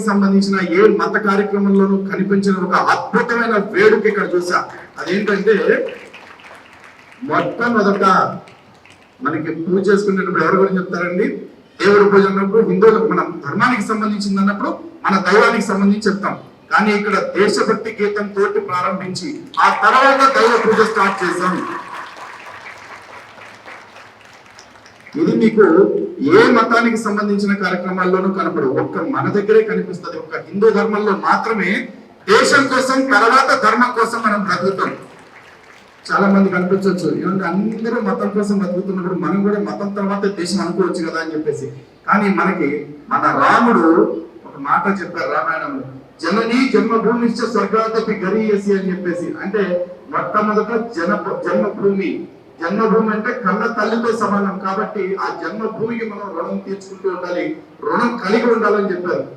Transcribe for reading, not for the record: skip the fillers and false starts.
సంబంధించిన ఏ మత కార్యక్రమంలోనూ కనిపించిన ఒక అద్భుతమైన వేడుక ఇక్కడ చూసా. అదేంటంటే మొట్టమొదట మనకి పూజ చేసుకునేటప్పుడు ఎవరి గురించి చెప్తారండి? దేవుడి పూజ అన్నప్పుడు హిందువులకు మన ధర్మానికి సంబంధించింది అన్నప్పుడు మన దైవానికి సంబంధించి చెప్తాం. కానీ ఇక్కడ దేశభక్తి గీతం తోటి ప్రారంభించి ఆ తర్వాత దైవ పూజ స్టార్ట్ చేశాం. ఇది మీకు ఏ మతానికి సంబంధించిన కార్యక్రమాల్లోనూ కనపడదు, ఒక్క మన దగ్గరే కనిపిస్తుంది. ఒక హిందూ ధర్మంలో మాత్రమే దేశం కోసం తర్వాత ధర్మం కోసం మనం బ్రతుకుతాం. చాలా మంది కనిపించవచ్చు, ఏమంటే అందరూ మతం కోసం బ్రతుకుతున్నప్పుడు మనం కూడా మతం తర్వాత దేశం అనుకోవచ్చు కదా అని చెప్పేసి. కానీ మనకి మన రాముడు ఒక మాట చెప్పారు రామాయణంలో, జననీ జన్మభూమిశ్చ స్వర్గాదపి గరీయసి అని చెప్పేసి. అంటే మొట్టమొదట జన్మభూమి అంటే కన్న తల్లితో సమానం. కాబట్టి ఆ జన్మభూమికి మనం రుణం తీర్చుకుంటూ ఉండాలి, రుణం కలిగి ఉండాలని చెప్పారు.